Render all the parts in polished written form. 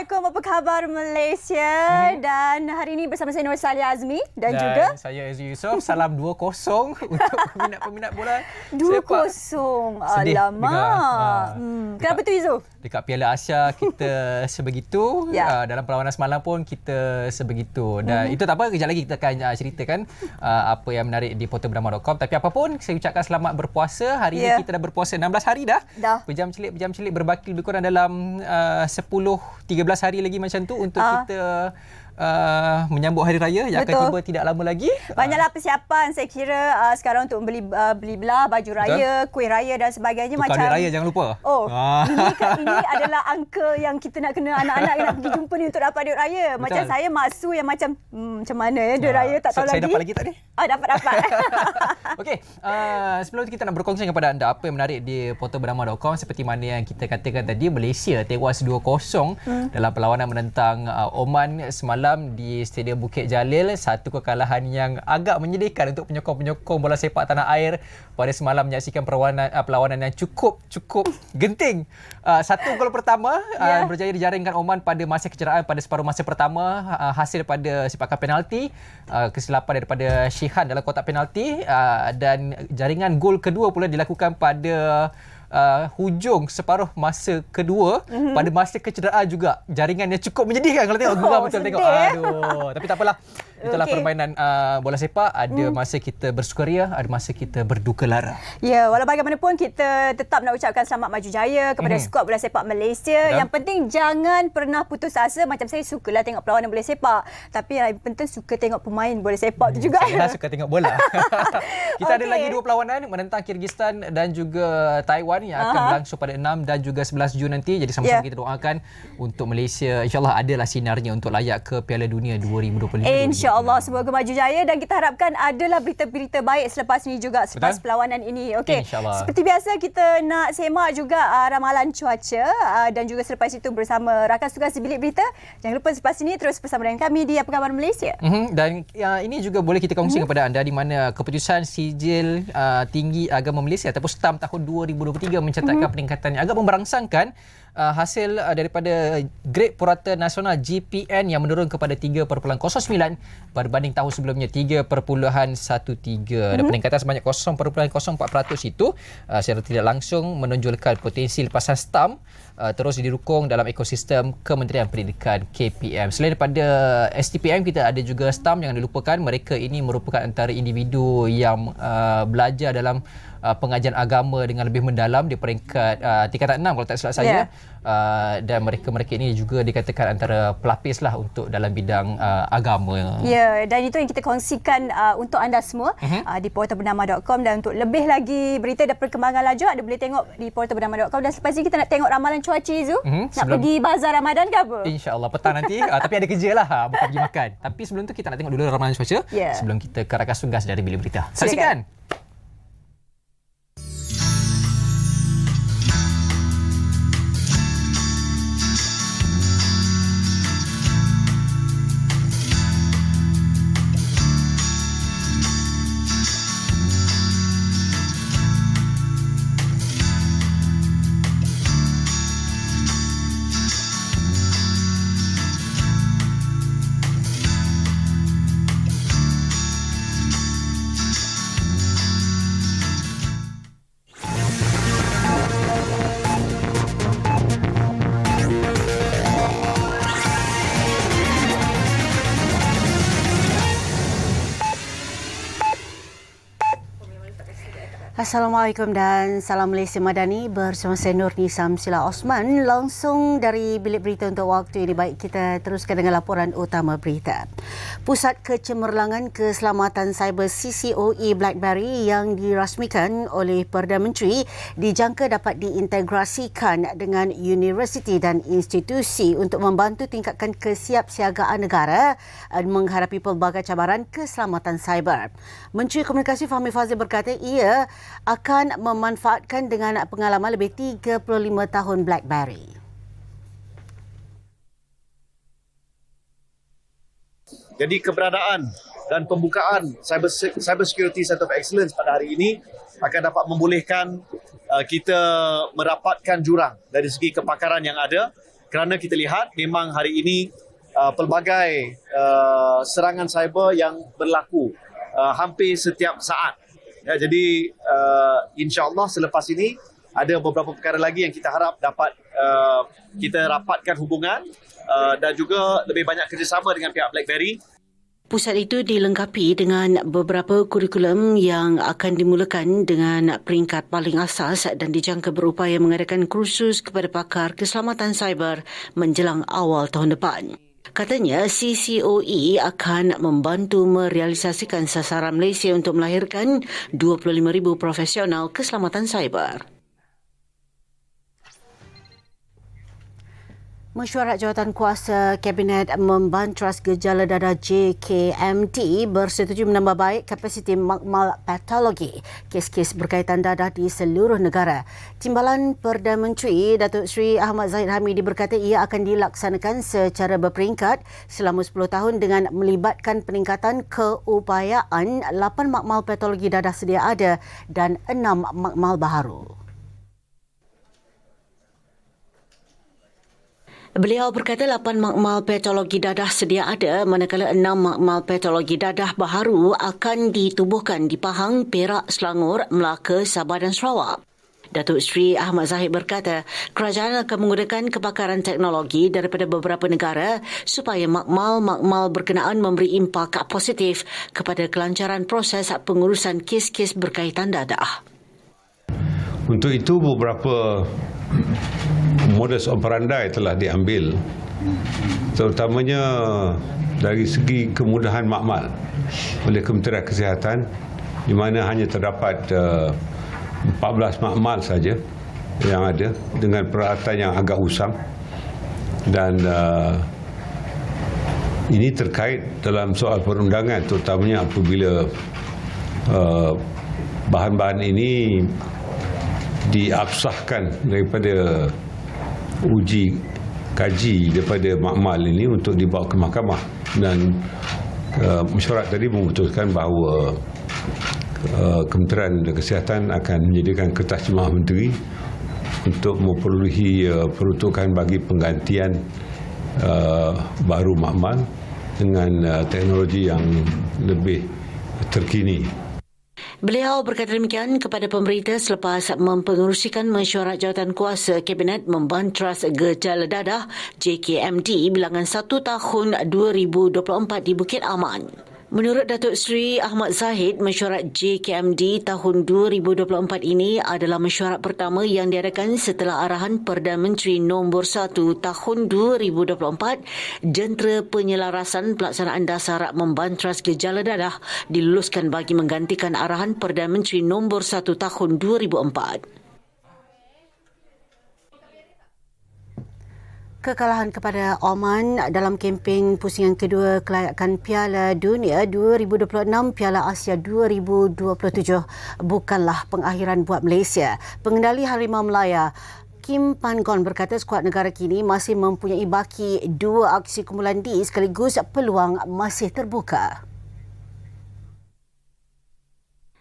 Assalamualaikum, apa khabar Malaysia? Dan hari ini bersama saya Nur Salia Azmi dan juga saya Azri Yusof. Salam 2-0 untuk peminat-peminat bola 2-0. Alamak. Kenapa tu Izu? Dekat Piala Asia kita sebegitu. Dalam perlawanan semalam pun kita sebegitu. Dan itu tak apa, kejap lagi kita akan ceritakan apa yang menarik di portalbernama.com. Tapi apapun, saya ucapkan selamat berpuasa. Hari ini kita dah berpuasa 16 hari dah. Berjam celik berbaki lebih kurang dalam 10-13 hari lagi macam tu untuk kita menyambut hari raya yang akan tiba tidak lama lagi. Banyaklah persiapan saya kira sekarang untuk beli belah baju raya, kuih raya dan sebagainya. Tukar duit raya jangan lupa. Ini adalah angka yang kita nak kena anak-anak yang nak pergi jumpa ni untuk dapat duit raya. Macam saya Maksu yang macam mana ya duit raya tak tahu lagi. Saya dapat lagi tak ni? Dapat. Okey, sebelum tu kita nak berkongsi kepada anda apa yang menarik di portalbernama.com. Seperti mana yang kita katakan tadi, Malaysia tewas 2-0 dalam perlawanan menentang Oman semalam di Stadium Bukit Jalil. Satu kekalahan yang agak menyedihkan untuk penyokong-penyokong bola sepak tanah air pada semalam menyaksikan perlawanan yang cukup genting. Satu gol pertama berjaya dijaringkan Oman pada masa kecederaan pada separuh masa pertama, hasil daripada sepakan penalti, kesilapan daripada Shihan dalam kotak penalti, dan jaringan gol kedua pula dilakukan pada hujung separuh masa kedua pada masa kecederaan juga. Jaringannya cukup menyedihkan kalau tengok. Geram betul tengok. Aduh, tapi tak apalah. Itulah permainan bola sepak. Ada masa kita bersukaria, ada masa kita berduka lara. Ya, walau bagaimanapun kita tetap nak ucapkan selamat maju jaya kepada skuad bola sepak Malaysia. Yang penting jangan pernah putus asa. Macam saya sukalah tengok perlawanan bola sepak, tapi yang penting suka tengok pemain bola sepak tu juga. Saya suka tengok bola. Kita ada lagi dua perlawanan menentang Kyrgyzstan dan juga Taiwan yang akan berlangsung pada 6 dan juga 11 Jun nanti. Jadi sama-sama kita doakan untuk Malaysia, insya-Allah adalah sinarnya untuk layak ke Piala Dunia 2025. InsyaAllah semoga maju jaya dan kita harapkan adalah berita-berita baik selepas ini juga, selepas perlawanan ini. Okey. Seperti biasa kita nak semak juga ramalan cuaca dan juga selepas itu bersama rakan tugas di Bilik Berita. Jangan lupa selepas ini terus bersama dengan kami di Apa Khabar Malaysia. Dan ini juga boleh kita kongsi kepada anda di mana keputusan Sijil Tinggi Agama Malaysia ataupun STAM tahun 2023 mencatatkan peningkatan yang agak memberangsangkan hasil daripada grade purata nasional GPN yang menurun kepada 3.09 berbanding tahun sebelumnya 3.13. Dan peningkatan sebanyak 0.04% itu secara tidak langsung menonjolkan potensi lepasan STAM terus didukung dalam ekosistem Kementerian Pendidikan KPM. Selain daripada STPM, kita ada juga STAM. Jangan dilupakan, mereka ini merupakan antara individu yang belajar dalam pengajian agama dengan lebih mendalam di peringkat tingkatan 6 kalau tak silap saya. Dan mereka ini juga dikatakan antara pelapis lah untuk dalam bidang agama. Dan itu yang kita kongsikan untuk anda semua di portalbernama.com. Dan untuk lebih lagi berita dan perkembangan laju, ada boleh tengok di portalbernama.com. Dan selepas ini kita nak tengok ramalan cuaca Izu. Nak pergi bazar Ramadan ke apa? InsyaAllah petang nanti. Tapi ada kerja lah, bukan pergi makan. Tapi sebelum tu kita nak tengok dulu ramalan cuaca sebelum kita ke rakas tugas dari Bilik Berita. Saksikan. Assalamualaikum dan salam Malaysia Madani bersama saya Nur Samsila Osman langsung dari Bilik Berita untuk waktu ini. Baik, kita teruskan dengan laporan utama berita. Pusat Kecemerlangan Keselamatan Cyber CCOE BlackBerry yang dirasmikan oleh Perdana Menteri dijangka dapat diintegrasikan dengan universiti dan institusi untuk membantu tingkatkan kesiapsiagaan negara menghadapi pelbagai cabaran keselamatan cyber. Menteri Komunikasi Fahmi Fadzil berkata ia akan memanfaatkan dengan pengalaman lebih 35 tahun BlackBerry. Jadi keberadaan dan pembukaan Cyber Security Center of Excellence pada hari ini akan dapat membolehkan kita merapatkan jurang dari segi kepakaran yang ada kerana kita lihat memang hari ini pelbagai serangan cyber yang berlaku hampir setiap saat. Ya, jadi insya-Allah selepas ini ada beberapa perkara lagi yang kita harap dapat kita rapatkan hubungan dan juga lebih banyak kerjasama dengan pihak BlackBerry. Pusat itu dilengkapi dengan beberapa kurikulum yang akan dimulakan dengan peringkat paling asas dan dijangka berupaya mengadakan kursus kepada pakar keselamatan cyber menjelang awal tahun depan. Katanya CCOE akan membantu merealisasikan sasaran Malaysia untuk melahirkan 25,000 profesional keselamatan cyber. Mesyuarat Jawatan Kuasa Kabinet Membantras Gejala Dadah JKMD bersetuju menambah baik kapasiti makmal patologi kes-kes berkaitan dadah di seluruh negara. Timbalan Perdana Menteri Datuk Seri Ahmad Zahid Hamidi berkata ia akan dilaksanakan secara berperingkat selama 10 tahun dengan melibatkan peningkatan keupayaan 8 makmal patologi dadah sedia ada dan 6 makmal baharu. Beliau berkata 8 makmal patologi dadah sedia ada manakala 6 makmal patologi dadah baharu akan ditubuhkan di Pahang, Perak, Selangor, Melaka, Sabah dan Sarawak. Datuk Seri Ahmad Zahid berkata kerajaan akan menggunakan kepakaran teknologi daripada beberapa negara supaya makmal-makmal berkenaan memberi impak positif kepada kelancaran proses pengurusan kes-kes berkaitan dadah. Untuk itu beberapa modus operandi telah diambil, terutamanya dari segi kemudahan makmal oleh Kementerian Kesihatan, di mana hanya terdapat 14 makmal saja yang ada dengan peralatan yang agak usang, dan ini terkait dalam soal perundangan, terutamanya apabila bahan-bahan ini diabsahkan daripada uji kaji daripada makmal ini untuk dibawa ke mahkamah, dan mesyuarat tadi memutuskan bahawa Kementerian Kesihatan akan menyediakan kertas jemaah menteri untuk memperolehi peruntukan bagi penggantian baru makmal dengan teknologi yang lebih terkini. Beliau berkata demikian kepada pemberita selepas mempengerusikan mesyuarat jawatan kuasa Kabinet Membantras Gejala Dadah JKMD bilangan 1 tahun 2024 di Bukit Aman. Menurut Datuk Seri Ahmad Zahid, mesyuarat JKMD tahun 2024 ini adalah mesyuarat pertama yang diadakan setelah arahan Perdana Menteri nombor 1 tahun 2024 jentera penyelarasan pelaksanaan dasar membantras gejala dadah diluluskan bagi menggantikan arahan Perdana Menteri nombor 1 tahun 2004. Kekalahan kepada Oman dalam kempen pusingan kedua kelayakan Piala Dunia 2026 Piala Asia 2027 bukanlah pengakhiran buat Malaysia. Pengendali Harimau Melaya Kim Pan-gon berkata skuad negara kini masih mempunyai baki 2 aksi kumpulan D sekaligus peluang masih terbuka.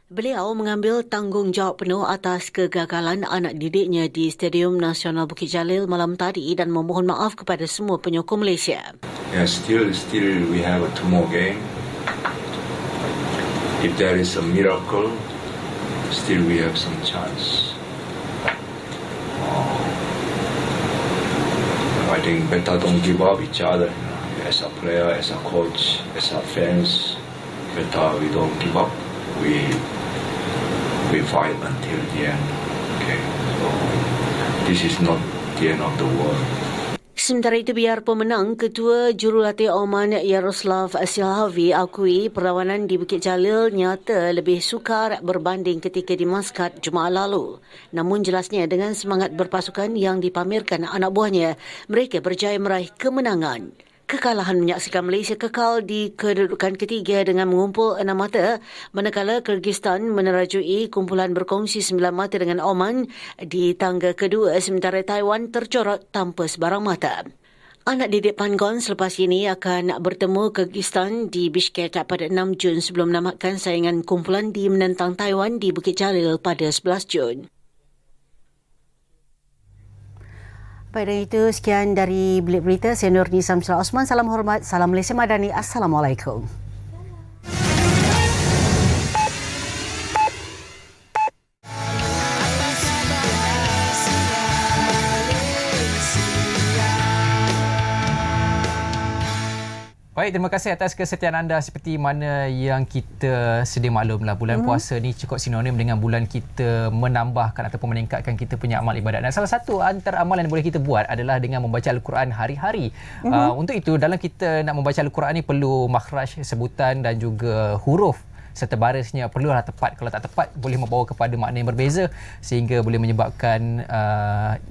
Beliau mengambil tanggungjawab penuh atas kegagalan anak didiknya di Stadium Nasional Bukit Jalil malam tadi dan memohon maaf kepada semua penyokong Malaysia. Yeah, still we have 2 more game. If there is a miracle, still we have some chance. I think better don't give up each other. As a player, as a coach, as a fans, better we don't give up. We fight until the end. Okay, so this is not the end of the world. Sementara itu, biar pemenang, Ketua Jurulatih Oman Yaroslav Silhavi akui perlawanan di Bukit Jalil nyata lebih sukar berbanding ketika di Maskat Jumaat lalu. Namun jelasnya dengan semangat berpasukan yang dipamerkan anak buahnya, mereka berjaya meraih kemenangan. Kekalahan menyaksikan Malaysia kekal di kedudukan ketiga dengan mengumpul 6 mata, manakala Kyrgyzstan menerajui kumpulan berkongsi 9 mata dengan Oman di tangga kedua, sementara Taiwan tercorot tanpa sebarang mata. Anak didik Pan-gon selepas ini akan bertemu Kyrgyzstan di Bishkek pada 6 Jun sebelum menamatkan saingan kumpulan D menentang Taiwan di Bukit Jalil pada 11 Jun. Baik, dan itu sekian dari Bilik Berita. Saya Nurni Samsila Osman. Salam hormat, salam Malaysia Madani. Assalamualaikum. Baik, terima kasih atas kesetiaan anda. Seperti mana yang kita sedia maklumlah, bulan puasa ni cukup sinonim dengan bulan kita menambahkan ataupun meningkatkan kita punya amal ibadat. Dan salah satu antara amalan yang boleh kita buat adalah dengan membaca Al-Quran hari-hari. Untuk itu, dalam kita nak membaca Al-Quran ni perlu makhraj, sebutan dan juga huruf serta barisnya perlulah tepat. Kalau tak tepat, boleh membawa kepada makna yang berbeza sehingga boleh menyebabkan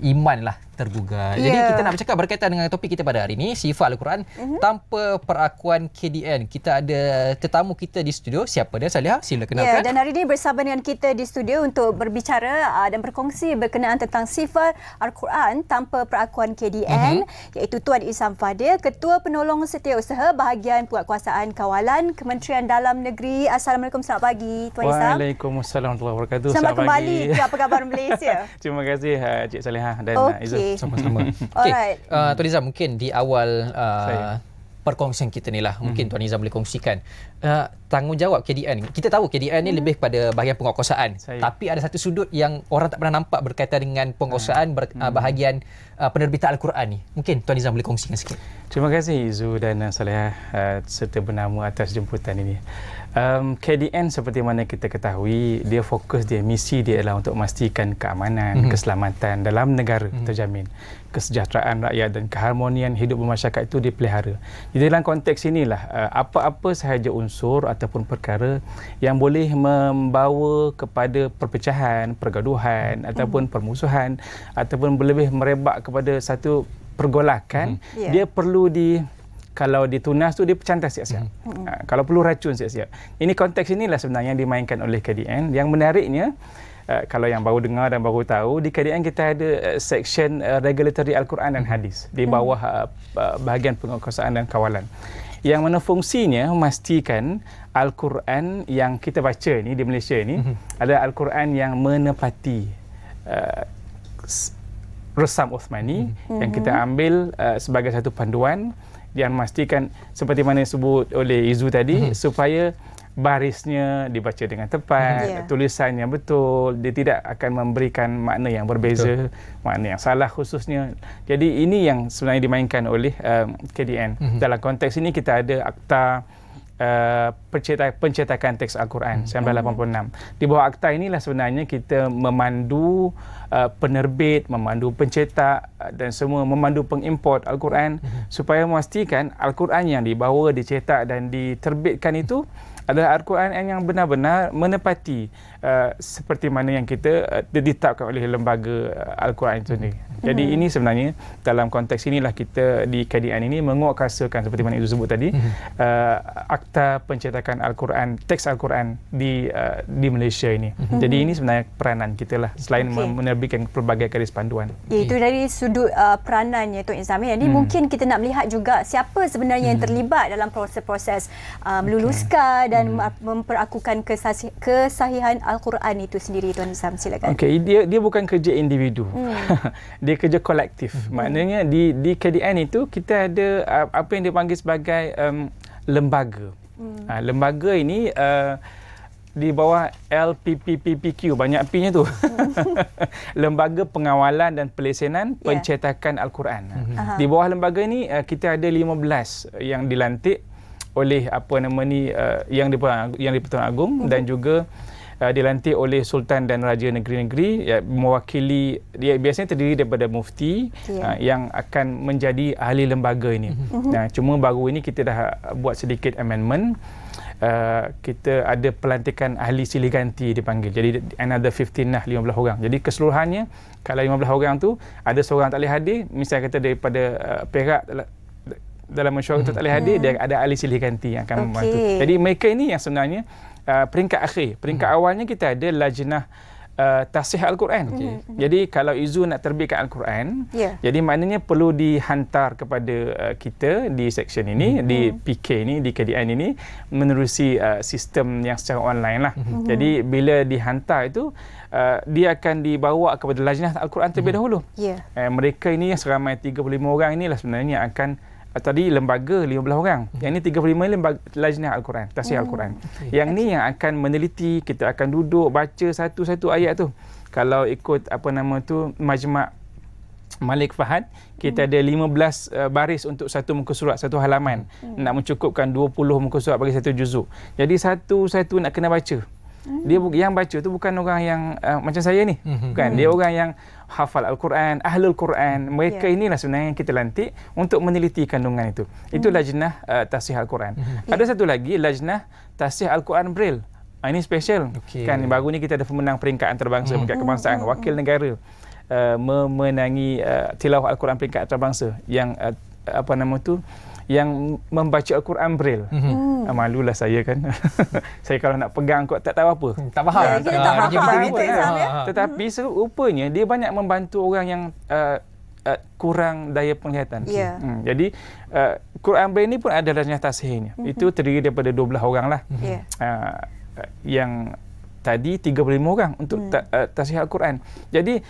iman lah tergugah. Jadi kita nak bercakap berkaitan dengan topik kita pada hari ini, sifat Al-Quran tanpa perakuan KDN. Kita ada tetamu kita di studio. Siapa dia, Saliha? Sila kenalkan. Dan hari ini bersama dengan kita di studio untuk berbicara dan berkongsi berkenaan tentang sifat Al-Quran tanpa perakuan KDN, iaitu Tuan Isam Fadil, Ketua Penolong Setiausaha Bahagian Penguatkuasaan Kawalan Kementerian Dalam Negeri. Assalamualaikum, selamat pagi Tuan Isam. Waalaikumsalam warahmatullahi wabarakatuh. Selamat kembali ke Apa Khabar Malaysia. Terima kasih Cik Saliha dan Izzul. Sama-sama. Okey, Tuan Izam, mungkin di awal perkongsian kita ni lah, mungkin Tuan Izam boleh kongsikan tanggungjawab KDN. Kita tahu KDN ni lebih pada bahagian penguatkuasaan, tapi ada satu sudut yang orang tak pernah nampak berkaitan dengan penguatkuasaan bahagian penerbitan Al-Quran ni. Mungkin Tuan Izam boleh kongsikan sikit. Terima kasih Izzul dan Saliha serta bernama atas jemputan ini. KDN seperti mana kita ketahui, dia fokus dia, misi dia adalah untuk memastikan keamanan, keselamatan dalam negara terjamin. Kesejahteraan rakyat dan keharmonian hidup bermasyarakat itu dipelihara. Jadi dalam konteks inilah apa-apa sahaja unsur ataupun perkara yang boleh membawa kepada perpecahan, pergaduhan ataupun permusuhan ataupun lebih merebak kepada satu pergolakan, dia perlu kalau ditunas tu dia bercantas siap-siap. Kalau perlu racun siap-siap. Ini konteks inilah sebenarnya yang dimainkan oleh KDN. Yang menariknya, kalau yang baru dengar dan baru tahu, di KDN kita ada section regulatory Al-Quran dan hadis di bawah bahagian penguatkuasaan dan kawalan. Yang mana fungsinya memastikan Al-Quran yang kita baca ni di Malaysia ni adalah Al-Quran yang menepati Resam Uthmani yang kita ambil sebagai satu panduan yang memastikan seperti mana disebut oleh Izu tadi, supaya barisnya dibaca dengan tepat, tulisannya betul, dia tidak akan memberikan makna yang berbeza, makna yang salah khususnya. Jadi ini yang sebenarnya dimainkan oleh KDN. Dalam konteks ini kita ada Akta pencetakan teks Al-Quran 1986. Di bawah akta inilah sebenarnya kita memandu penerbit, memandu pencetak dan semua, memandu pengimport Al-Quran supaya memastikan Al-Quran yang dibawa, dicetak dan diterbitkan itu adalah Al-Quran yang benar-benar menepati seperti mana yang kita ditetapkan oleh lembaga Al-Quran itu sendiri. Jadi ini sebenarnya dalam konteks inilah kita di KDN ini menguatkuasakan seperti mana itu sebut tadi akta pencetakan Al-Quran, teks Al-Quran di Malaysia ini. Jadi ini sebenarnya peranan kita lah selain menerbitkan pelbagai garis panduan. Itu dari sudut peranannya Tuan Izam. Ini mungkin kita nak melihat juga siapa sebenarnya yang terlibat dalam proses-proses meluluskan dan memperakukan kesahihan Al-Quran itu sendiri. Tuan Izam, silakan. Okey, dia bukan kerja individu. Dia kerja kolektif. Maknanya di KDN itu kita ada apa yang dipanggil sebagai lembaga. Lembaga ini di bawah LPPPPQ, banyak P-nya tu. Lembaga Pengawalan dan Pelesenan Pencetakan Al-Quran. Di bawah lembaga ini kita ada 15 yang dilantik oleh yang di-Pertuan Agong dan juga dilantik oleh Sultan dan Raja negeri-negeri, mewakili, dia biasanya terdiri daripada mufti yang akan menjadi ahli lembaga ini. Cuma baru ini kita dah buat sedikit amendment. Kita ada pelantikan ahli silih ganti dipanggil. Jadi another 15 lah, 15 orang. Jadi keseluruhannya kalau 15 orang tu ada seorang tak boleh hadir, misalnya kata daripada Perak dalam mesyuarat tak boleh hadir, dia ada ahli silih ganti yang akan membantu. Jadi mereka ini yang sebenarnya peringkat akhir. Peringkat awalnya kita ada lajnah tasih Al-Quran. Jadi kalau Izu nak terbitkan Al-Quran, jadi maknanya perlu dihantar kepada kita di section ini, di PK ini, di KDN ini, menerusi sistem yang secara online lah. Jadi bila dihantar itu, dia akan dibawa kepada Lajnah Al-Quran terlebih dahulu. Mereka ini yang seramai 35 orang inilah sebenarnya akan tadi lembaga 15 orang. Yang ni 35 lembaga Lajnah Al-Quran, tasih Al-Quran. Yang ni yang akan meneliti, kita akan duduk baca satu-satu ayat tu. Kalau ikut Majma' Malik Fahad, kita ada 15 baris untuk satu muka surat, satu halaman. Nak mencukupkan 20 muka surat bagi satu juzuk. Jadi satu-satu nak kena baca. Dia yang baca tu bukan orang yang macam saya ni. Bukan. Dia orang yang hafal Al-Quran, ahlul Quran. Mereka inilah sebenarnya yang kita lantik untuk meneliti kandungan itu. Itu Lajnah Tasih Al-Quran. Ada satu lagi, Lajnah Tasih Al-Quran Braille. Ini special. Kan baru ni kita ada pemenang peringkat antarabangsa, peringkat kebangsaan, wakil negara memenangi tilawah Al-Quran peringkat antarabangsa yang yang membaca Al-Quran Braille. Malulah saya kan. Saya kalau nak pegang kot tak tahu apa. Tak faham. Kita tak faham. Tetapi rupanya dia banyak membantu orang yang kurang daya penglihatan. Jadi Quran Braille ni pun ada Lajnah tasihnya. Itu terdiri daripada 12 orang lah. Yang tadi 35 orang untuk tasih Al-Quran. Jadi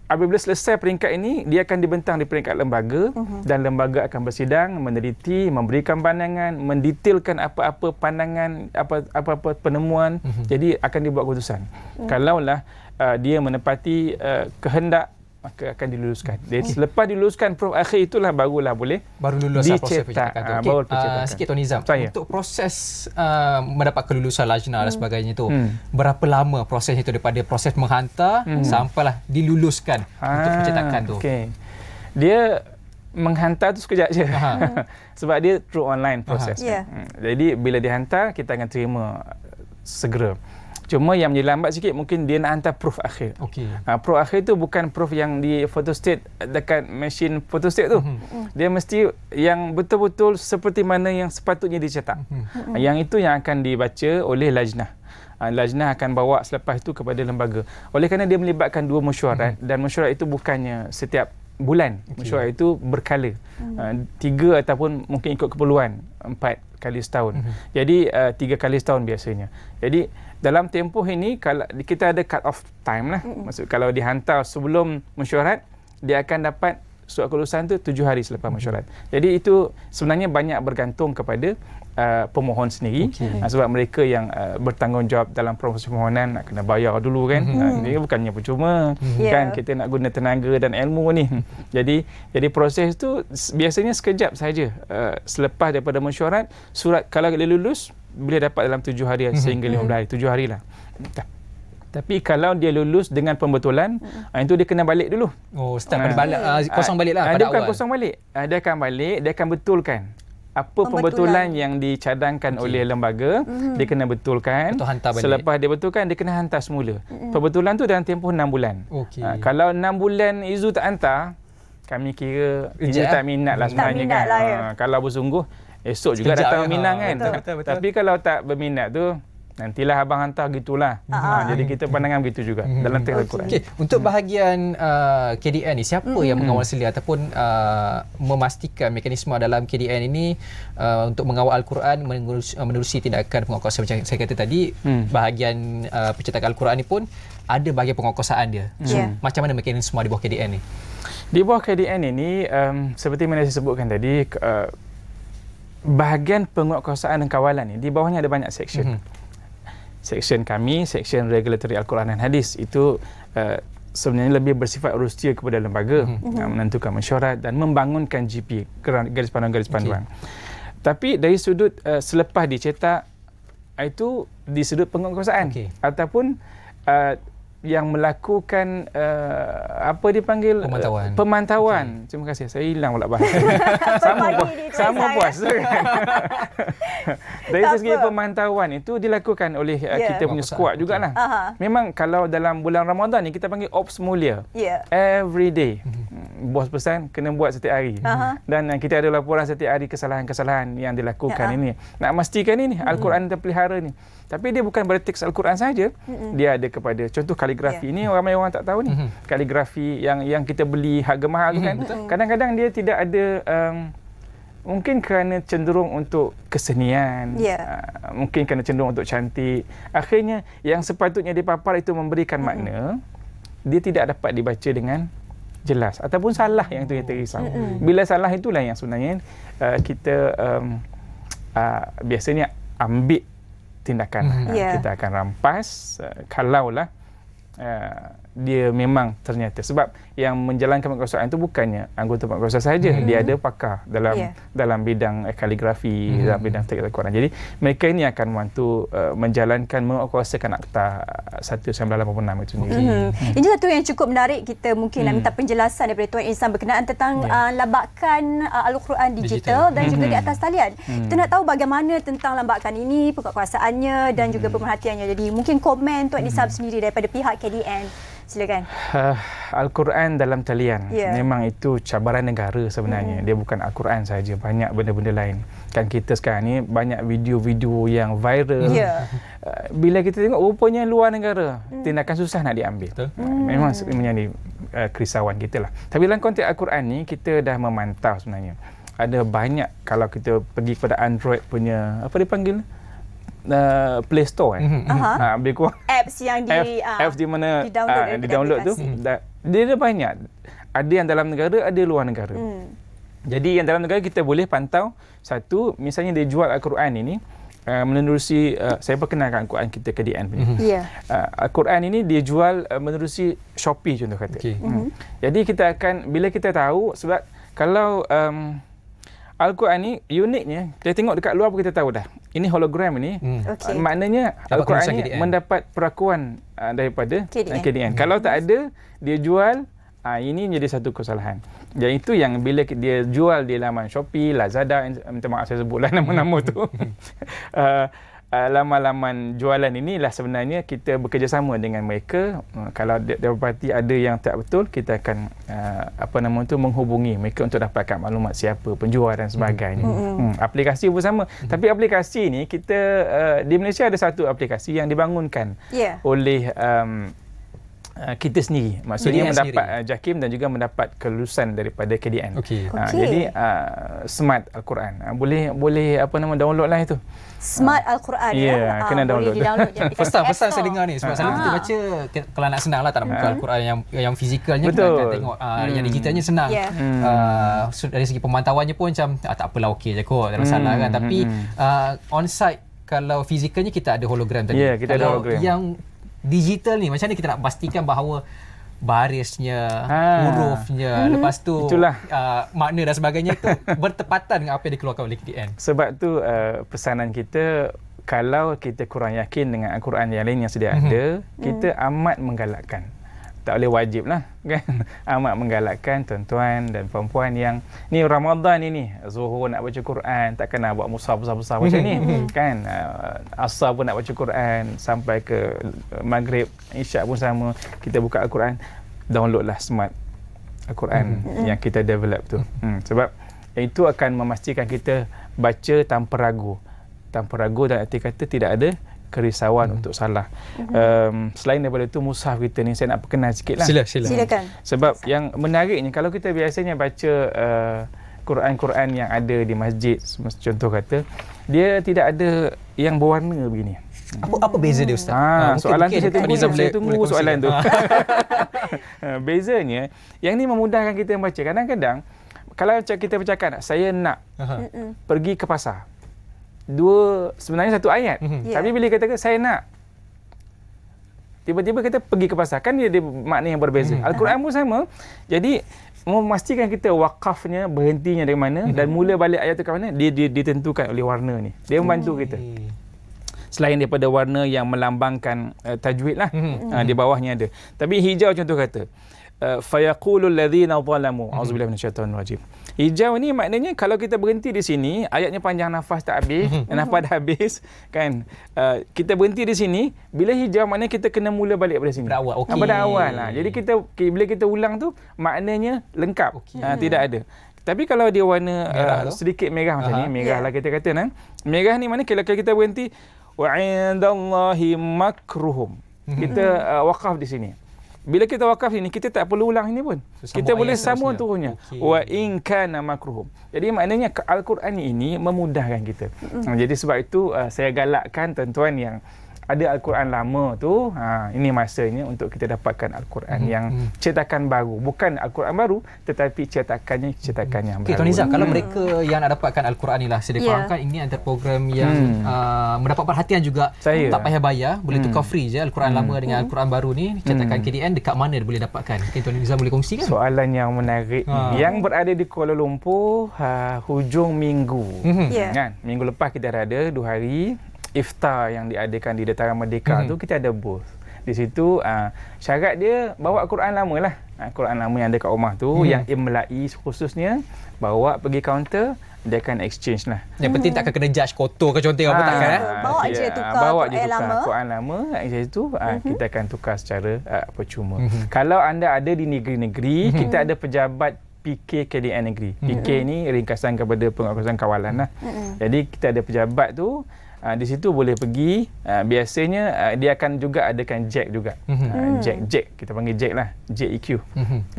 apabila selesai peringkat ini, dia akan dibentang di peringkat lembaga dan lembaga akan bersidang, meneliti, memberikan pandangan, mendetailkan apa-apa pandangan, apa-apa penemuan. Jadi akan dibuat keputusan. Kalaulah dia menepati kehendak, maka akan diluluskan. Jadi selepas diluluskan Prof akhir itulah baru lulus proses pencetakan tu. Sikit Tuan Nizam, untuk proses mendapat kelulusan Lajnah dan sebagainya tu, berapa lama prosesnya tu daripada proses menghantar sampailah diluluskan untuk pencetakan tu? Dia menghantar tu sekejap je. Sebab dia through online proses. Jadi bila dihantar, kita akan terima segera. Cuma yang menjadi lambat sikit mungkin dia nak hantar proof akhir. Proof akhir tu bukan proof yang di photostat dekat mesin photostat tu. Dia mesti yang betul-betul seperti mana yang sepatutnya dicetak. Yang itu yang akan dibaca oleh Lajnah. Lajnah akan bawa selepas itu kepada lembaga. Oleh kerana dia melibatkan 2 mesyuarat dan mesyuarat itu bukannya setiap bulan. Mesyuarat itu berkala. 3 ataupun mungkin ikut keperluan 4 kali setahun. Jadi 3 kali setahun biasanya. Jadi dalam tempoh ini kalau kita ada cut off time lah. Maksud kalau dihantar sebelum mesyuarat, dia akan dapat surat kelulusan tu 7 hari selepas mesyuarat. Jadi itu sebenarnya banyak bergantung kepada pemohon sendiri. Sebab mereka yang bertanggungjawab dalam proses permohonan nak kena bayar dulu kan. Ini bukannya percuma kan, kita nak guna tenaga dan ilmu ni. Jadi proses tu biasanya sekejap saja. Selepas daripada mesyuarat, surat kalau dia lulus boleh dapat dalam 7 hari sehingga 15 hari, 7 harilah. Tapi kalau dia lulus dengan pembetulan, itu dia kena balik dulu. Start balik kosong balik lah pada awal. Dia bukan kosong balik. Dia akan balik, dia akan betulkan apa pembetulan yang dicadangkan oleh lembaga, dia kena betulkan. Selepas dia betulkan, dia kena hantar semula. Pembetulan tu dalam tempoh 6 bulan. Kalau 6 bulan Izu tak hantar, kami kira Izu tak minat lah sebenarnya kan. Kalau bersungguh, esok juga datang berminat kan. Betul. Tapi kalau tak berminat tu, nantilah abang hantar gitulah. Jadi kita pandangan begitu juga dalam teks Al-Quran. Untuk bahagian KDN ni, siapa yang mengawal selia ataupun memastikan mekanisme dalam KDN ini untuk mengawal Al-Quran menerusi tindakan penguatkuasaan macam saya kata tadi, bahagian pencetakan Al-Quran ni pun ada bahagian penguatkuasaan dia. Macam mana mekanisme di bawah KDN ni? Di bawah KDN ini seperti mana saya sebutkan tadi, bahagian penguatkuasaan dan kawalan ni di bawahnya ada banyak section. Section kami, section regulatory Al-Quran dan Hadis itu sebenarnya lebih bersifat urusia kepada lembaga, menentukan mesyuarat dan membangunkan GP, garis panduan. Tapi dari sudut selepas dicetak, itu di sudut penguatkuasaan ataupun yang melakukan apa dipanggil pemantauan. Terima kasih, saya hilang pula bahasa. sama puas. Dari segi pemantauan itu dilakukan oleh kita punya squad jugalah. Memang kalau dalam bulan Ramadan ni kita panggil Ops Mulia. Every day. bos pesan kena buat setiap hari. Dan kita ada laporan setiap hari kesalahan-kesalahan yang dilakukan ini. Nak pastikan ini Al-Quran terpelihara ni. Tapi dia bukan pada teks Al-Quran saja. Dia ada kepada contoh kaligrafi. Ini ramai orang tak tahu ni. Kaligrafi yang kita beli harga mahal tu kan. Kadang-kadang dia tidak ada mungkin kerana cenderung untuk kesenian, mungkin kerana cenderung untuk cantik. Akhirnya yang sepatutnya dipapar itu memberikan makna, dia tidak dapat dibaca dengan jelas ataupun salah, yang itu yang terisau. Bila salah itulah yang sebenarnya kita biasanya ambil tindakan. Kita akan rampas kalaulah dia memang ternyata, sebab yang menjalankan penguasaan itu bukannya anggota penguasa saja, dia ada pakar dalam bidang kaligrafi, dalam bidang teks Al-Quran. Jadi mereka ini akan membantu menjalankan, menguasakan Akta 1986 itu sendiri. Ini satu yang cukup menarik, kita mungkin nak minta penjelasan daripada Tuan Ihsan berkenaan tentang lambakan Al-Quran digital dan juga di atas talian. Kita nak tahu bagaimana tentang lambakan ini, penguasaannya dan juga pemerhatiannya. Jadi mungkin komen Tuan Ihsan sendiri daripada pihak KDN. Silakan. Al-Quran dalam talian memang itu cabaran negara sebenarnya. Dia bukan Al-Quran saja, banyak benda-benda lain. Kan kita sekarang ni banyak video-video yang viral. Bila kita tengok rupanya luar negara, tindakan susah nak diambil. Memang menjadi kerisauan kita lah. Tapi dalam konteks Al-Quran ni kita dah memantau sebenarnya. Ada banyak, kalau kita pergi kepada Android punya, apa dipanggil? Play Store lebih kurang apps yang apps di mana di-download tu dia ada banyak, ada yang dalam negara, ada luar negara. Jadi yang dalam negara kita boleh pantau. Satu, misalnya dia jual Al-Quran ini menerusi saya perkenalkan Al-Quran kita KDN punya. Al-Quran ini dia jual menerusi Shopee contoh kata. Jadi kita akan, bila kita tahu, sebab kalau Al-Quran ni uniknya, kita tengok dekat luar pun kita tahu dah. Ini hologram ini, maknanya Al-Quran ni mendapat perakuan daripada KDN. Kalau tak ada, dia jual, ini menjadi satu kesalahan. Dan itu yang bila dia jual di laman Shopee, Lazada, minta maaf saya sebutlah nama-nama tu. Laman-laman jualan inilah sebenarnya kita bekerjasama dengan mereka. Kalau dapati ada yang tak betul, kita akan menghubungi mereka untuk dapatkan maklumat siapa penjual dan sebagainya. Aplikasi pun sama. Tapi aplikasi ni kita di Malaysia ada satu aplikasi yang dibangunkan oleh kita sendiri. Maksudnya mendapat JAKIM dan juga mendapat kelulusan daripada KDN. Jadi Smart Al-Quran. Boleh download lah itu. Smart Al-Quran kena download. Pesan saya dengar ni, sebab selalu kita baca kalau nak senang lah, tak nak buka Al-Quran yang fizikalnya, kita akan tengok yang digitalnya senang. Dari segi pemantauannya pun macam tak apalah, okey je kot, tak ada masalah kan. Tapi on-site kalau fizikalnya kita ada hologram tadi. Kita ada hologram. Yang digital ni macam mana kita nak pastikan bahawa barisnya, hurufnya, lepas tu makna dan sebagainya itu bertepatan dengan apa yang dikeluarkan oleh KDN. Sebab tu pesanan kita, kalau kita kurang yakin dengan Al-Quran yang lain yang sedia ada, kita amat menggalakkan. Tak boleh wajib lah kan. Amat menggalakkan tuan-tuan dan puan-puan yang ni Ramadan ini, Zuhur nak baca Quran, takkan nak buat mushaf besar-besar macam ni kan. Asar pun nak baca Quran, sampai ke Maghrib, Isyak pun sama, kita buka Al-Quran, downloadlah Smart Al-Quran yang kita develop tu. Sebab itu akan memastikan kita baca tanpa ragu. Tanpa ragu, dan arti kata tidak ada kerisauan untuk salah. Selain daripada itu, mushaf kita ni saya nak perkenal sikit lah. Silakan. Sebab yang menariknya, kalau kita biasanya baca Quran-Quran yang ada di masjid, contoh kata, dia tidak ada yang berwarna begini. Apa beza dia, Ustaz? Soalan tu saya tunggu soalan tu. Bezanya, yang ni memudahkan kita membaca. Kadang-kadang kalau kita bercakap, saya nak pergi ke pasar, sebenarnya satu ayat. Tapi bila kata saya nak, tiba-tiba kita pergi ke pasar, kan dia ada makna yang berbeza. Al-Quran pun sama. Jadi memastikan kita wakafnya, berhentinya dari mana dan mula balik ayat tu ke mana, dia ditentukan oleh warna ni. Dia membantu kita. Selain daripada warna yang melambangkan tajwid lah, di bawahnya ada. Tapi hijau contoh kata, fayaqulul ladzina zalamu, auzubillahi minasyaitonir rajim, Hijau ni maknanya kalau kita berhenti di sini, ayatnya panjang, nafas tak habis, nafas dah habis kan. Kita berhenti di sini, bila hijau maknanya kita kena mula balik pada sini. Pada awal. Okey. Pada awal lah. Jadi bila kita ulang tu maknanya lengkap. Tidak ada. Tapi kalau dia warna sedikit merah macam ni, merah lah kita kata kan. Merah ni mana kalau kita berhenti wa indallahi makruhum. Kita wakaf di sini. Bila kita wakaf ini, kita tak perlu ulang ini pun. Kita boleh sambung turunnya. Wa in kana makruhum. Jadi maknanya Al-Quran ini memudahkan kita. Jadi sebab itu saya galakkan tuan-tuan yang ada Al-Quran lama tu, ini masanya untuk kita dapatkan Al-Quran yang cetakan baru. Bukan Al-Quran baru, tetapi cetakan yang baru. Tuan Nizam, kalau mereka yang nak dapatkan Al-Quran ni lah, saya fahamkan ini antara program yang mendapat perhatian juga. Tak payah bayar, boleh tukar free je Al-Quran lama dengan Al-Quran baru ni. Cetakan KDN dekat mana dia boleh dapatkan? Mungkin Tuan Nizam boleh kongsikan? Soalan yang menarik. Yang berada di Kuala Lumpur, hujung minggu. Kan? Minggu lepas kita dah ada 2 hari. Iftar yang diadakan di Dataran Merdeka tu, kita ada booth. Di situ syarat dia bawa Quran lama lah. Quran lama yang ada kat rumah tu, yang imla'i khususnya, bawa pergi kaunter, dia akan exchange lah. Yang penting takkan kena judge kotor ke contoh apa takkan bawa je tukar Quran lama kat situ, kita akan tukar secara percuma. Kalau anda ada di negeri-negeri, kita ada pejabat PK KDN negeri. PK ni ringkasan kepada Penguatkuasaan Kawalan lah. Jadi kita ada pejabat tu, di situ boleh pergi. Biasanya dia akan juga adakan jack juga. Jack kita panggil jack lah, JEQ.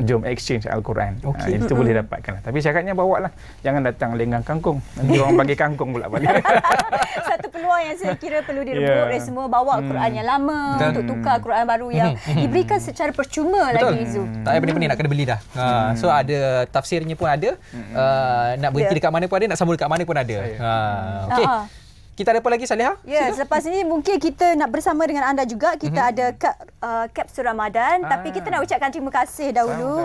Jom exchange Al-Quran. Itu boleh dapatkan lah. Tapi syaratnya bawa lah, jangan datang lenggang kangkung, nanti orang bagi kangkung pula balik. Satu peluang yang saya kira perlu direbut oleh semua, bawa Al-Quran yang lama untuk tukar Al-Quran baru yang diberikan secara percuma. Betul. Lagi Izu. Tak payah pening-pening nak kena beli dah. So ada tafsirnya pun ada. Nak berhenti dekat mana pun ada, nak sambung dekat mana pun ada. Okey. Kita ada apa lagi, Salihah? Ya, selepas ini mungkin kita nak bersama dengan anda juga. Kita ada kapsul Ramadan. Tapi kita nak ucapkan terima kasih dahulu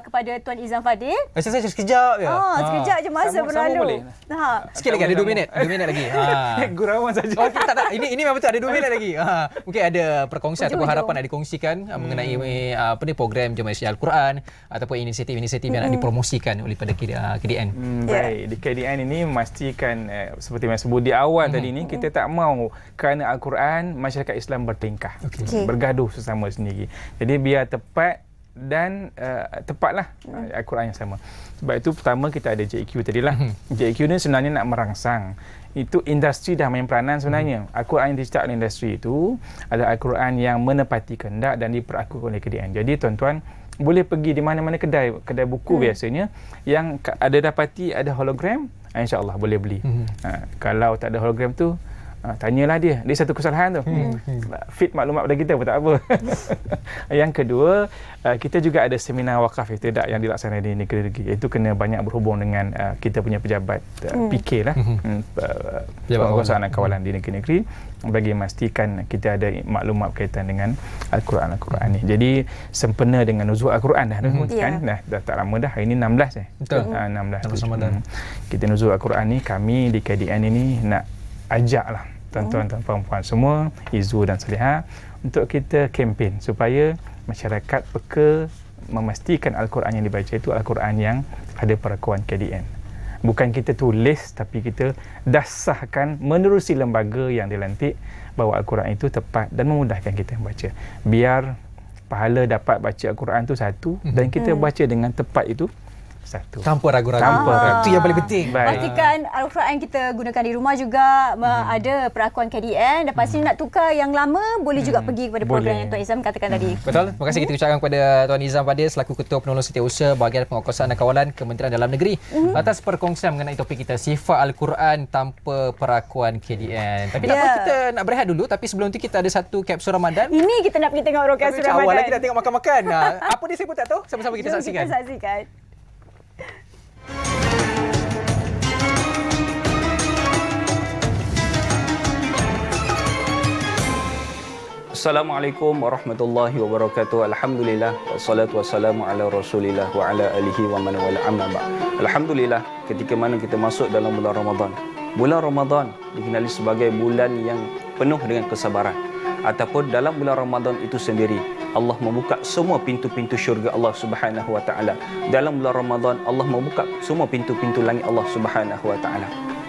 kepada Tuan Izam Fadil. Saya sekejap je. Sekejap je masa berlalu. Sikit lagi, ada 2 minit. 2 minit lagi. Gurauan saja. Tak. Ini memang betul, ada 2 minit lagi. Mungkin ada perkongsian ataupun harapan nak dikongsikan mengenai program Jemaah Isyarat Al-Quran ataupun inisiatif-inisiatif yang nak dipromosikan oleh pada KDN. Baik, di KDN ini memastikan seperti yang sebut di awal tadi ni, kita tak mau kerana Al-Quran masyarakat Islam bertingkah, bergaduh sesama sendiri. Jadi biar tepat dan tepatlah Al-Quran yang sama. Sebab itu pertama kita ada JEQ tadilah. JEQ ni sebenarnya nak merangsang. Itu industri dah main peranan sebenarnya. Al-Quran yang dicipta oleh industri itu adalah Al-Quran yang menepati kehendak dan diperakukan oleh KDN. Jadi tuan-tuan boleh pergi di mana-mana kedai buku biasanya yang ada dapati ada hologram, insya-Allah boleh beli. Kalau tak ada hologram tu, tanyalah dia satu kesalahan tu. Fit maklumat pada kita pun tak apa. Yang kedua, kita juga ada seminar wakaf istidak yang dilaksanakan di negeri-negeri. Itu kena banyak berhubung dengan kita punya pejabat PK lah, Penguatkuasaan Kawalan di negeri-negeri, bagi memastikan kita ada maklumat berkaitan dengan Al-Quran ni. Jadi sempena dengan nuzul Al-Quran dah kan. Dah tak lama dah. Hari ni 16 Betul. 16 Ramadan. Kita nuzul Al-Quran ni, kami di KDN ini nak ajaklah tuan-tuan dan puan-puan semua, Izu dan Salihah, untuk kita kempen supaya masyarakat peka memastikan Al-Quran yang dibaca itu Al-Quran yang ada perakuan KDN. Bukan kita tulis, tapi kita dasahkan menerusi lembaga yang dilantik bahawa Al-Quran itu tepat dan memudahkan kita membaca. Biar pahala dapat baca Al-Quran itu satu, dan kita baca dengan tepat itu satu. Tanpa ragu-ragu. Itu yang paling penting. Pastikan Al-Quran kita gunakan di rumah juga ada perakuan KDN. Lepas ni nak tukar yang lama, boleh juga pergi kepada program yang Tuan Izam katakan tadi. Betul. Terima kasih kita ucapkan kepada Tuan Izam Fadil selaku Ketua Penolong Setiausaha Bahagian Penguatkuasaan dan Kawalan Kementerian Dalam Negeri atas perkongsian mengenai topik kita, sifat Al-Quran tanpa perakuan KDN. Tapi tak apa, kita nak berehat dulu. Tapi sebelum tu kita ada satu kapsul Ramadan. Ini kita nak pergi tengok kapsul Ramadan. Awal lagi nak tengok makan-makan. Apa dia saya pun tak tahu. Sama-sama kita saksikan. Kita saksikan. Assalamualaikum warahmatullahi wabarakatuh. Alhamdulillah wassalatu wassalamu ala Rasulillah wa ala alihi wa man wala, amma ba'd. Alhamdulillah, ketika mana kita masuk dalam bulan Ramadan. Bulan Ramadan dikenali sebagai bulan yang penuh dengan kesabaran. Ataupun dalam bulan Ramadan itu sendiri, Allah membuka semua pintu-pintu syurga Allah Subhanahu wa taala. Dalam bulan Ramadan Allah membuka semua pintu-pintu langit Allah Subhanahu wa taala.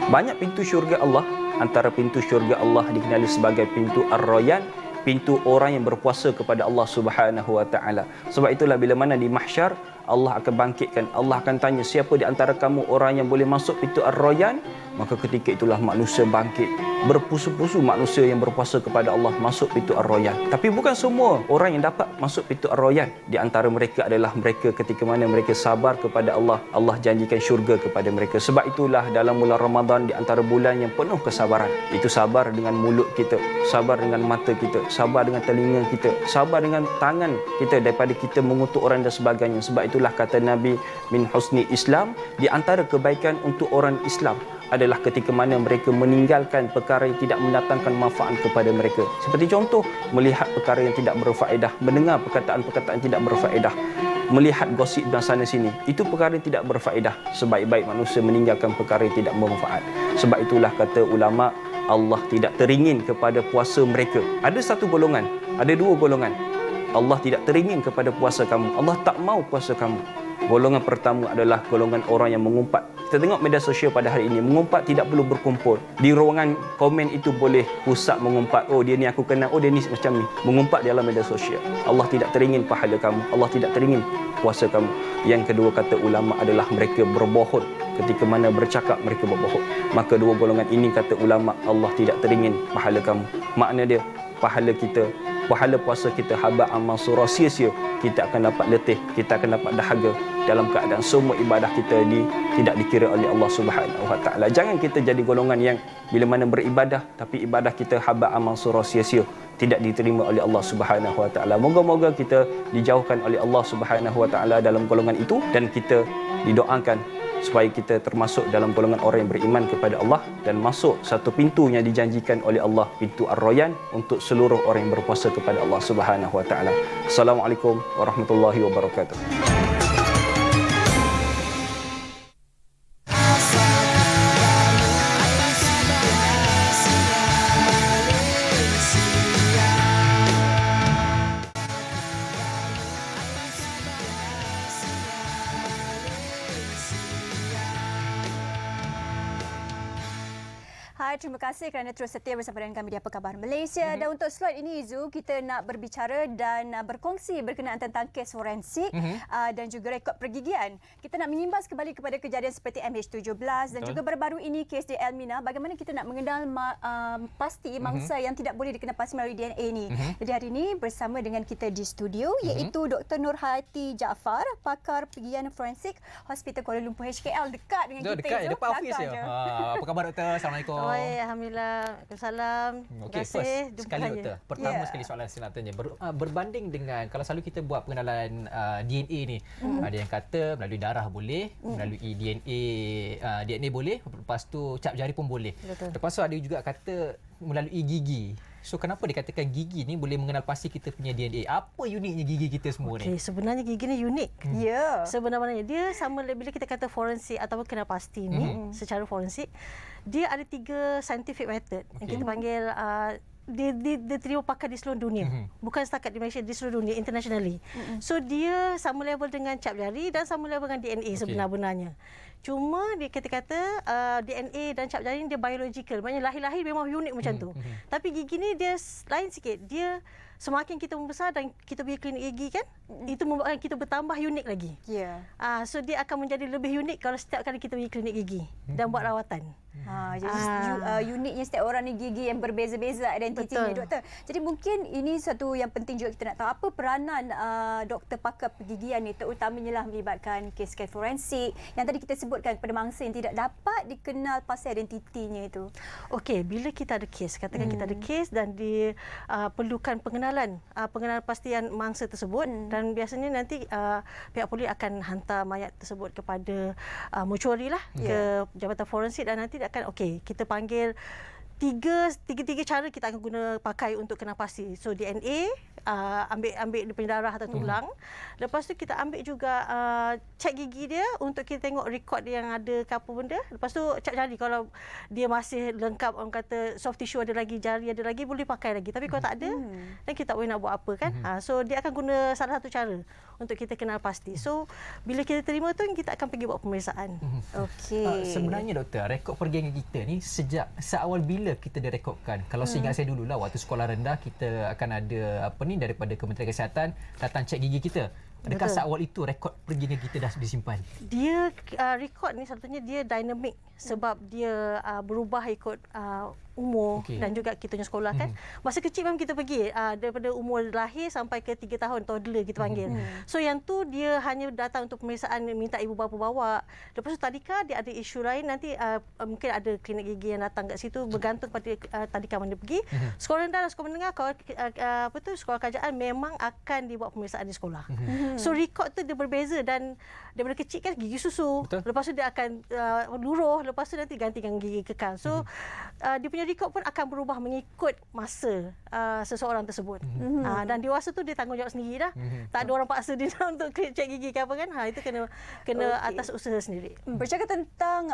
Banyak pintu syurga Allah. Antara pintu syurga Allah dikenali sebagai pintu Ar-Rayyan, pintu orang yang berpuasa kepada Allah Subhanahu wa taala. Sebab itulah bila mana di mahsyar Allah akan bangkitkan, Allah akan tanya siapa di antara kamu orang yang boleh masuk pintu Ar-Rayyan, maka ketika itulah manusia bangkit, berpusu-pusu manusia yang berpuasa kepada Allah masuk pintu Ar-Rayyan. Tapi bukan semua orang yang dapat masuk pintu Ar-Rayyan. Di antara mereka adalah mereka ketika mana mereka sabar kepada Allah, Allah janjikan syurga kepada mereka. Sebab itulah dalam bulan Ramadan, di antara bulan yang penuh kesabaran, itu sabar dengan mulut kita, sabar dengan mata kita, sabar dengan telinga kita, sabar dengan tangan kita daripada kita mengutuk orang dan sebagainya. Sebab itulah kata Nabi, min husni Islam, di antara kebaikan untuk orang Islam adalah ketika mana mereka meninggalkan perkara yang tidak mendatangkan manfaat kepada mereka. Seperti contoh, melihat perkara yang tidak berfaedah, mendengar perkataan-perkataan tidak berfaedah, melihat gosip dan sana sini. Itu perkara yang tidak berfaedah. Sebaik-baik manusia meninggalkan perkara yang tidak bermanfaat. Sebab itulah kata ulama, Allah tidak teringin kepada puasa mereka. Ada satu golongan, ada dua golongan. Allah tidak teringin kepada puasa kamu. Allah tak mau puasa kamu. Golongan pertama adalah golongan orang yang mengumpat. Kita tengok media sosial pada hari ini, mengumpat tidak perlu berkumpul. Di ruangan komen itu boleh pusat mengumpat. Oh dia ni aku kenal, oh dia ni macam ni. Mengumpat dalam media sosial. Allah tidak teringin pahala kamu. Allah tidak teringin puasa kamu. Yang kedua kata ulama adalah mereka berbohong. Ketika mana bercakap mereka berbohong. Maka dua golongan ini kata ulama, Allah tidak teringin pahala kamu. Makna dia, pahala kita, pahala puasa kita haba'an mansura, sia-sia. Kita akan dapat letih, kita akan dapat dahaga dalam keadaan semua ibadah kita tidak dikira oleh Allah Subhanahu wa taala. Jangan kita jadi golongan yang bila mana beribadah tapi ibadah kita haba'an mansura, sia-sia, tidak diterima oleh Allah Subhanahu wa taala. Moga-moga kita dijauhkan oleh Allah Subhanahu wa taala dalam golongan itu, dan kita didoakan supaya kita termasuk dalam golongan orang yang beriman kepada Allah dan masuk satu pintu yang dijanjikan oleh Allah, pintu Ar-Rayyan, untuk seluruh orang yang berpuasa kepada Allah Subhanahu wa taala. Assalamualaikum warahmatullahi wabarakatuh. Hai, terima kasih kerana terus setia bersama dengan kami di Apa Khabar Malaysia. Dan untuk slot ini, Zu, kita nak berbicara dan berkongsi berkenaan tentang kes forensik dan juga rekod pergigian. Kita nak menyimbas kembali kepada kejadian seperti MH17 dan juga baru-baru ini kes di Elmina. Bagaimana kita nak mengenal pasti mangsa yang tidak boleh dikenal pasti melalui DNA ni. Jadi hari ini bersama dengan kita di studio iaitu Dr. Nurhayati Jaafar, pakar pergigian forensik Hospital Kuala Lumpur HKL. Dekat dengan kita. Dekat, depan ofis je. Apa khabar doktor? Assalamualaikum. Baik, alhamdulillah. Waalaikumsalam. Okey, first sekali doktor. Pertama sekali soalan saya nak tanya. Berbanding dengan kalau selalu kita buat pengenalan DNA ni, ada yang kata melalui darah boleh, melalui DNA boleh, lepas tu cap jari pun boleh. Betul. Lepas tu ada juga kata melalui gigi. So kenapa dikatakan gigi ni boleh mengenal pasti kita punya DNA? Apa uniknya gigi kita semua ni? Okey, sebenarnya gigi ni unik. Ya. Sebenarnya dia sama bila kita kata forensik ataupun kenal pasti ni secara forensik, dia ada 3 scientific method yang kita panggil dia terima pakai di seluruh dunia. Bukan setakat di Malaysia, di seluruh dunia, internationally. So dia sama level dengan cap jari dan sama level dengan DNA sebenarnya. Cuma dia kata DNA dan cap jari dia biological. Maknanya lahir-lahir memang unik macam tu. Tapi gigi ni dia lain sikit. Dia semakin kita membesar dan kita pergi klinik gigi kan, itu membuatkan kita bertambah unik lagi. Ya. So dia akan menjadi lebih unik kalau setiap kali kita pergi klinik gigi dan buat rawatan. Jadi uniknya setiap orang ni gigi yang berbeza-beza identitinya, doktor. Jadi mungkin ini satu yang penting juga kita nak tahu, apa peranan doktor pakar pergigian ni, terutamanya lah melibatkan kes-kes forensik yang tadi kita sebutkan kepada mangsa yang tidak dapat dikenal pasti identitinya itu. Okey, bila kita ada kes, katakan kita ada kes dan diperlukan pengenalan pastian mangsa tersebut, dan biasanya nanti pihak polis akan hantar mayat tersebut kepada mortuary lah, ke Jabatan Forensik, dan nanti akan kita panggil tiga cara kita akan guna pakai untuk kenal pasti. So DNA, ambil dia punya darah atau tulang. Lepas tu kita ambil juga cek gigi dia untuk kita tengok rekod dia yang ada ke apa benda. Lepas tu cek jari, kalau dia masih lengkap, orang kata soft tissue ada lagi, jari ada lagi, boleh pakai lagi. Tapi kalau tak ada, dan kita tak boleh nak buat apa kan. So dia akan guna salah satu cara untuk kita kenal pasti. So bila kita terima tu, kita akan pergi buat pemeriksaan. Okey. Sebenarnya doktor, rekod pergian kita ni sejak seawal bila kita direkodkan? Kalau seingat saya dululah, waktu sekolah rendah kita akan ada daripada Kementerian Kesihatan datang cek gigi kita. Adakah seawal itu rekod pergian kita dah disimpan? Dia rekod ni satunya dia dynamic sebab dia berubah ikut umur dan juga kita punya sekolah kan. Masa kecil memang kita pergi daripada umur lahir sampai ke 3 tahun, toddler kita panggil. So yang tu dia hanya datang untuk pemeriksaan, minta ibu bapa bawa. Lepas tu tadika dia ada isu lain, nanti mungkin ada klinik gigi yang datang kat situ, bergantung pada tadika mana pergi. Sekolah rendah dan sekolah menengah, sekolah kerajaan memang akan dibuat pemeriksaan di sekolah. So rekod tu dia berbeza, dan daripada kecil kan gigi susu. Betul. Lepas tu dia akan luruh, lepas tu nanti gantikan gigi kekal. So dia punya rekod pun akan berubah mengikut masa seseorang tersebut. Dan dewasa tu dia tanggungjawab sendiri dah. Tak ada orang paksa dia untuk cek gigi ke apa kan. Itu kena atas usaha sendiri. Bercakap tentang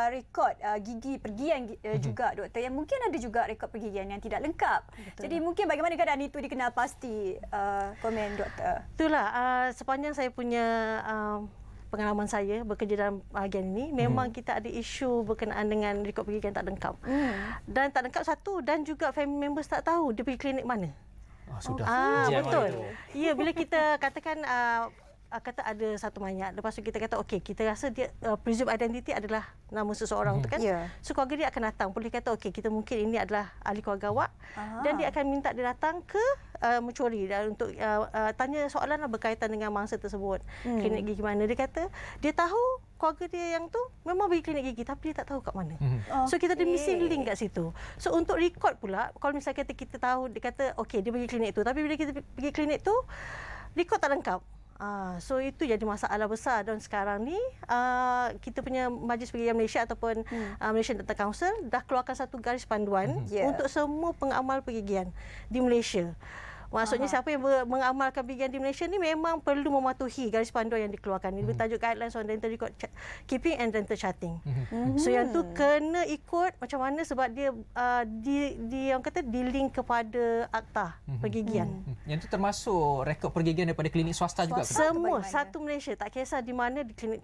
rekod gigi pergian juga doktor, yang mungkin ada juga rekod pergian yang tidak lengkap. Betul. Jadi mungkin bagaimana keadaan itu dikenal pasti, komen doktor? Itulah sepanjang saya punya pengalaman saya bekerja dalam bahagian ini, memang kita ada isu berkenaan dengan rekod pergian tak lengkap. Dan tak lengkap satu, dan juga family members tak tahu dia pergi klinik mana. Betul. Ya, bila kita katakan kata ada satu mayat, lepas tu kita kata okey, kita rasa dia presumed identity adalah nama seseorang tu kan. So keluarga dia akan datang, boleh kata okey, kita mungkin ini adalah ahli keluarga awak, dan dia akan minta dia datang ke mencuri dan untuk tanya soalan berkaitan dengan mangsa tersebut. Klinik gigi mana, dia kata dia tahu keluarga dia yang tu memang pergi klinik gigi, tapi dia tak tahu kat mana. So kita ada missing link kat situ. So untuk rekod pula, kalau misalnya kita tahu, dia kata okey dia pergi klinik tu, tapi bila kita pergi klinik tu rekod tak lengkap. So itu jadi masalah besar, dan sekarang ni kita punya Majlis Pergian Malaysia ataupun Malaysian Dental Council dah keluarkan satu garis panduan untuk semua pengamal pergigian di Malaysia. Maksudnya siapa yang mengamalkan pergigian di Malaysia ni memang perlu mematuhi garis panduan yang dikeluarkan. Ini bertajuk Guidelines on Dental Record Keeping and Dental Charting. So yang tu kena ikut macam mana, sebab dia orang kata di-link kepada akta pergigian. Yang tu termasuk rekod pergigian daripada klinik swasta juga? Semua, satu Malaysia, tak kisah di mana, di klinik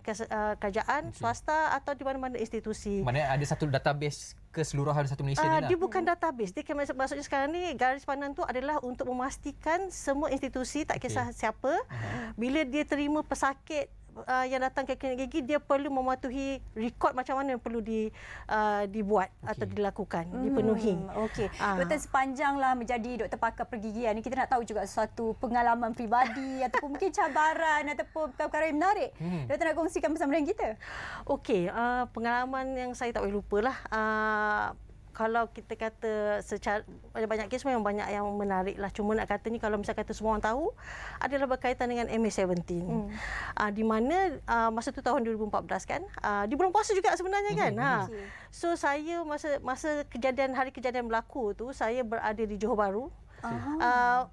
kerajaan, swasta atau di mana-mana institusi. Maknanya ada satu database keseluruhan satu Malaysia ni lah. Dia bukan database. Dia maksudnya sekarang ni garis panduan tu adalah untuk memastikan semua institusi, tak kisah siapa, bila dia terima pesakit yang datang ke klinik gigi, dia perlu mematuhi rekod macam mana yang perlu dibuat atau dilakukan, dipenuhi. Doktor, sepanjanglah menjadi doktor pakar pergigian ni, kita nak tahu juga sesuatu pengalaman peribadi ataupun mungkin cabaran ataupun perkara yang menarik. Doktor nak kongsikan bersama dengan kita? Pengalaman yang saya tak boleh lupalah. Kalau kita kata secara banyak kes memang banyak yang menarik lah. Cuma nak kata ni, kalau misalnya kata semua orang tahu, adalah berkaitan dengan MA17. Di mana masa tu tahun 2014 kan, di bulan puasa juga sebenarnya kan. So saya masa hari kejadian berlaku tu, saya berada di Johor Bahru.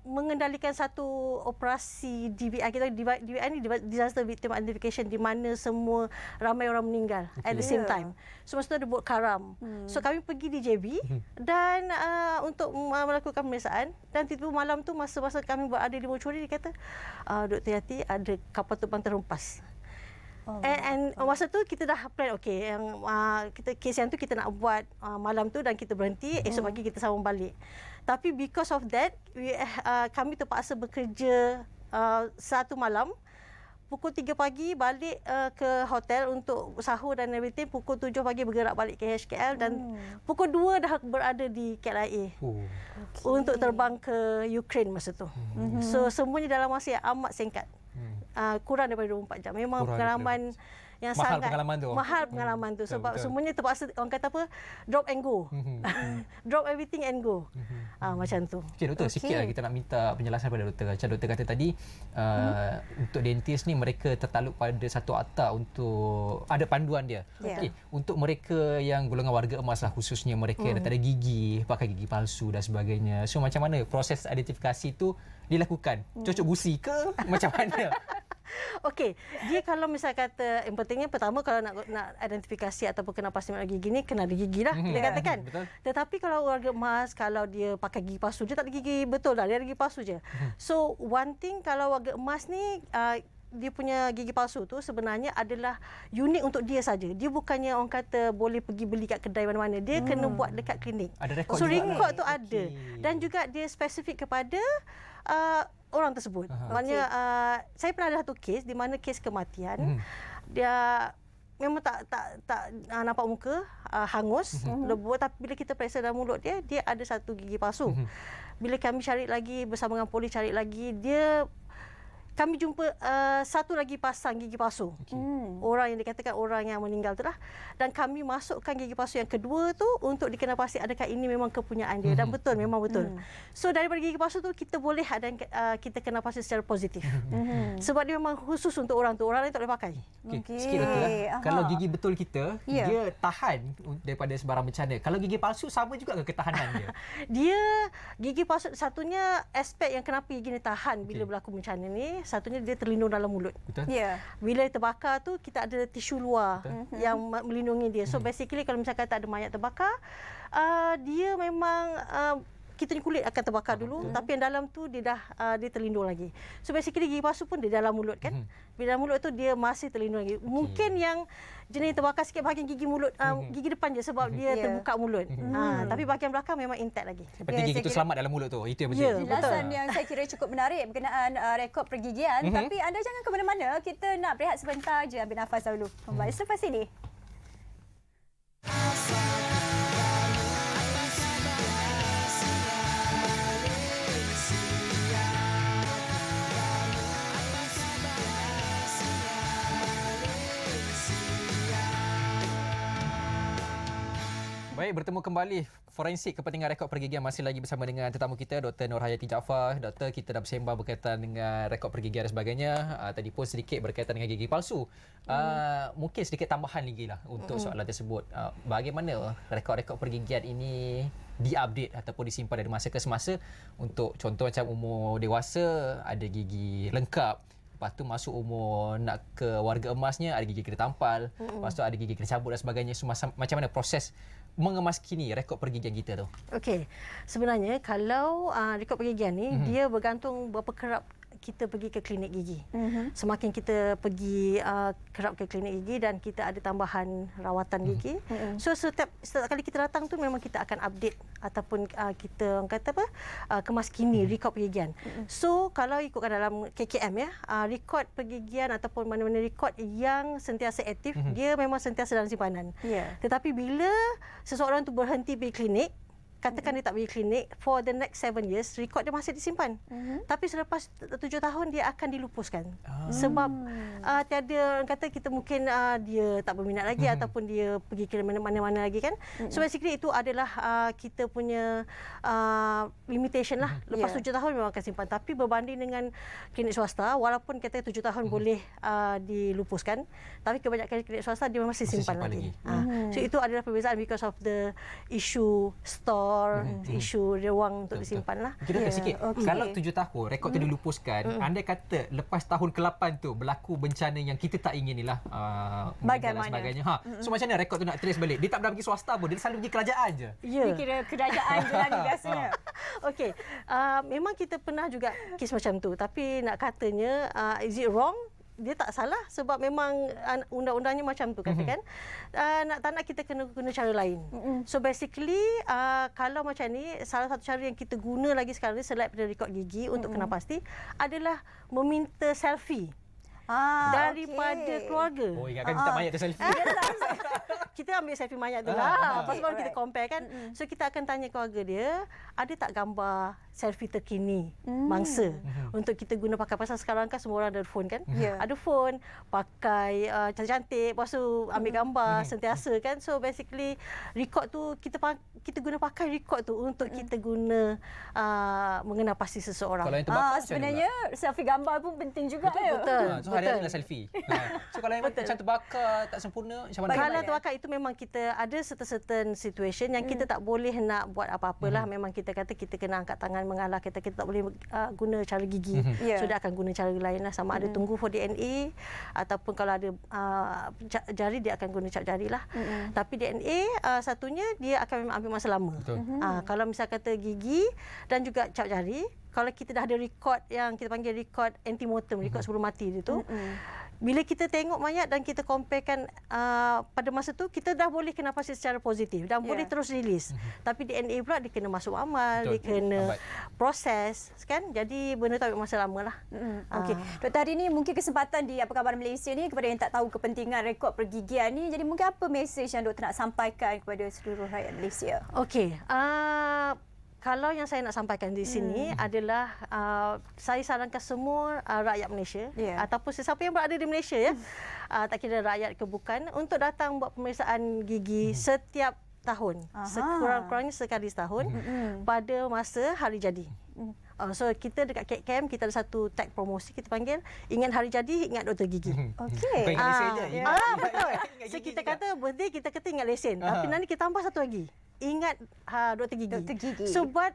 Mengendalikan satu operasi DVI. Kita DVI ni Disaster Victim Identification, di mana semua ramai orang meninggal at the same time. So masa tu ada buat karam. So kami pergi di JB dan untuk melakukan pemeriksaan, dan tiba-tiba malam tu masa kami berada di mortuary, dia kata Dr. Yati, ada kapal terbang terhempas. And masa tu kita dah plan yang kes yang tu kita nak buat malam tu, dan kita berhenti, esok pagi kita sambung balik. Tapi because of that, kami terpaksa bekerja satu malam. Pukul 3 pagi balik ke hotel untuk sahur dan everything. Pukul 7 pagi bergerak balik ke HKL, dan pukul 2 dah berada di KLIA untuk terbang ke Ukraine masa tu. So semuanya dalam masa yang amat singkat. Kurang daripada 24 jam. Memang pengalaman yang Mahal sangat pengalaman tu. mahal pengalaman tu, sebab semuanya terpaksa orang kata apa, drop and go. Drop everything and go. Macam tu. Okey doktor, sikitlah kita nak minta penjelasan pada doktor. Macam doktor kata tadi, untuk dentist ni mereka tertakluk pada satu akta untuk ada panduan dia. Okey, untuk mereka yang golongan warga emas lah, khususnya mereka yang tak ada gigi, pakai gigi palsu dan sebagainya. So macam mana proses identifikasi tu dilakukan? Cocok gusi ke macam mana? Okey, dia kalau misal kata, yang pentingnya pertama kalau nak identifikasi ataupun kena pasti nak gigi ni, kena ada gigi lah, dia katakan. Betul. Tetapi kalau warga emas, kalau dia pakai gigi palsu, dia tak ada gigi betul dah, dia ada gigi palsu je. So one thing, kalau warga emas ni dia punya gigi palsu tu sebenarnya adalah unik untuk dia saja. Dia bukannya orang kata boleh pergi beli kat kedai mana-mana. Dia kena buat dekat klinik. Ada rekod so juga rekod lah. tu ada. Dan juga dia spesifik kepada orang tersebut. Maknanya saya pernah ada satu kes di mana kes kematian. Dia memang tak nampak muka, hangus, lebur, tapi bila kita periksa dalam mulut dia, dia ada satu gigi palsu. Bila kami cari lagi bersama dengan polis, cari lagi, kami jumpa satu lagi pasang gigi palsu. Orang yang dikatakan orang yang meninggal tu lah. Dan kami masukkan gigi palsu yang kedua tu untuk dikenal pasti adakah ini memang kepunyaan dia. Dan betul, memang betul. So daripada gigi palsu tu kita boleh ada kita kenal pasti secara positif. Sebab dia memang khusus untuk orang tu. Orang lain tak boleh pakai. Okey, sikit doktor. Kalau gigi betul kita, dia tahan daripada sebarang bencana. Kalau gigi palsu sama juga ke ketahanan dia? Dia gigi palsu, satunya aspek yang kenapa gigi ni tahan bila berlaku bencana ni, satunya dia terlindung dalam mulut. Betul. Bila terbakar tu kita ada tisu luar yang melindungi dia. So basically kalau misalkan tak ada mayat terbakar, dia memang kita ni kulit akan terbakar dulu, tapi yang dalam tu dia dah dia terlindung lagi. So basically gigi palsu pun dia dalam mulut kan. Bila dalam mulut tu dia masih terlindung lagi. Mungkin yang jenis terbakar sikit bahagian gigi mulut, gigi depan je sebab dia terbuka mulut. Tapi bahagian belakang memang intact lagi. Penting gigi tu selamat dalam mulut tu. Itu yang penting. Penjelasan yang saya kira cukup menarik berkenaan rekod pergigian. Tapi anda jangan ke mana-mana. Kita nak berehat sebentar je, ambil nafas dahulu. Kembali selepas ini. Baik, bertemu kembali Forensik Kepentingan Rekod Pergigian masih lagi bersama dengan tetamu kita Dr. Nurhayati Jaafar. Doktor, kita dah bersembang berkaitan dengan rekod pergigian dan sebagainya. Tadi pun sedikit berkaitan dengan gigi palsu. Mungkin sedikit tambahan lagi lah untuk soalan tersebut. Bagaimana rekod-rekod pergigian ini diupdate ataupun disimpan dari masa ke semasa untuk contoh macam umur dewasa ada gigi lengkap. Lepas tu masuk umur nak ke warga emasnya ada gigi kena tampal. Lepas tu ada gigi kena cabut dan sebagainya. So, macam mana proses mengemaskini rekod pergigian kita tu? Okey. Sebenarnya kalau rekod pergigian ni dia bergantung berapa kerap kita pergi ke klinik gigi. Semakin kita pergi kerap ke klinik gigi dan kita ada tambahan rawatan gigi. So setiap kali kita datang tu memang kita akan update ataupun kita orang kata apa kemaskini rekod pergigian. So kalau ikutkan dalam KKM ya, rekod pergigian ataupun mana-mana rekod yang sentiasa aktif, dia memang sentiasa dalam simpanan. Tetapi bila seseorang tu berhenti pergi klinik, katakan dia tak pergi klinik for the next 7 years, rekod dia masih disimpan. Tapi selepas 7 tahun dia akan dilupuskan. Sebab tiada, orang kata kita mungkin dia tak berminat lagi ataupun dia pergi ke mana-mana lagi kan. So basically itu adalah kita punya limitation lah. Lepas 7 tahun memang akan simpan. Tapi berbanding dengan klinik swasta, walaupun kita 7 tahun boleh dilupuskan, tapi kebanyakan klinik swasta dia masih simpan lagi. So itu adalah perbezaan because of the issue store, isu ruang untuk disimpan lah. Kita sikit. Kalau 7 tahun rekod tu dilupuskan, anda kata lepas tahun ke-8 tu berlaku bencana yang kita tak ingin ni lah, bagaimana dan sebagainya. So macam mana rekod tu nak trace balik? Dia tak pernah pergi swasta pun, dia selalu pergi kerajaan je. Dia kira kerajaan je lagi biasanya. Okey. Memang kita pernah juga kes macam tu, tapi nak katanya is it wrong? Dia tak salah sebab memang undang-undangnya macam tu katakan. Tak nak kita kena guna cara lain. So basically kalau macam ni, salah satu cara yang kita guna lagi sekarang ni selain daripada rekod gigi untuk kena pasti adalah meminta selfie daripada keluarga. Oh, ingatkan kita mayat tu selfie. Kita ambil selfie mayat tu lah. Lepas baru kita compare kan. So kita akan tanya keluarga dia, ada tak gambar selfie terkini mangsa untuk kita guna pakai. Pasal sekarang kan semua orang ada phone kan, Ya. ada phone, pakai cantik-cantik, lepas tu ambil gambar sentiasa kan. So basically record tu kita guna pakai record tu untuk kita guna mengenal pasti seseorang. Kalau yang terbakar macam mana Sebenarnya selfie gambar pun penting juga. Betul. so hari-hari lah selfie. So kalau yang macam terbakar tak sempurna macam mana? Kalau terbakar itu memang kita ada certain situation yang kita tak boleh nak buat apa-apalah. Memang kita kata kita kena angkat tangan mengalah, kita tak boleh guna cara gigi. Ya. So dia akan guna cara lain lah, sama ada tunggu for DNA ataupun kalau ada jari dia akan guna cap jari lah. Tapi DNA satunya dia akan memang ambil masa lama. Kalau misal kata gigi dan juga cap jari, kalau kita dah ada record yang kita panggil record antemortem, record sebelum mati dia tu, bila kita tengok mayat dan kita comparekan pada masa tu, kita dah boleh kena pasti secara positif dan boleh terus release. Tapi DNA pula dia kena masuk amal, dia kena proses kan. Jadi benda tu ambil masa lama lah. Okey. Doktor, hari ni mungkin kesempatan di Apa Khabar Malaysia ni kepada yang tak tahu kepentingan rekod pergigian ni, jadi mungkin apa mesej yang doktor nak sampaikan kepada seluruh rakyat Malaysia? Okey. Kalau yang saya nak sampaikan di sini adalah saya sarankan semua rakyat Malaysia ataupun sesiapa yang berada di Malaysia tak kira rakyat ke bukan, untuk datang buat pemeriksaan gigi setiap tahun. Sekurang-kurangnya sekali setahun pada masa hari jadi. So kita dekat KKM kita ada satu tag promosi, kita panggil ingat hari jadi, ingat doktor gigi. Okey. Bukan ingat lesen je. Betul. So kita kata birthday kita kata ingat lesen. Tapi nanti kita tambah satu lagi. Ingat doktor gigi. Doktor gigi. So buat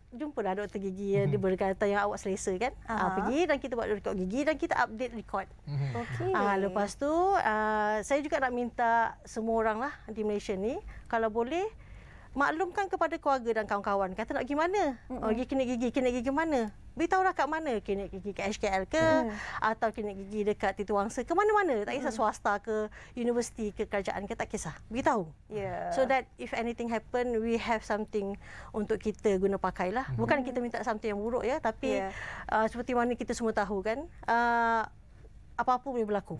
jumpalah doktor gigi dia berkata yang awak selesa kan. Pergi dan kita buat rekod gigi dan kita update rekod. Okey. Lepas tu saya juga nak minta semua orang lah di Malaysia ni, kalau boleh maklumkan kepada keluarga dan kawan-kawan, kata nak pergi mana? Pergi klinik gigi mana? Beritahulah kat mana, klinik gigi kat HKL ke atau klinik gigi dekat Titu Wangsa ke, mana-mana, tak kisah swasta ke, universiti ke, kerajaan ke, tak kisah, beritahu. So that if anything happen, we have something untuk kita guna pakai lah. Bukan kita minta something yang buruk ya, tapi seperti mana kita semua tahu kan, apa-apa boleh berlaku.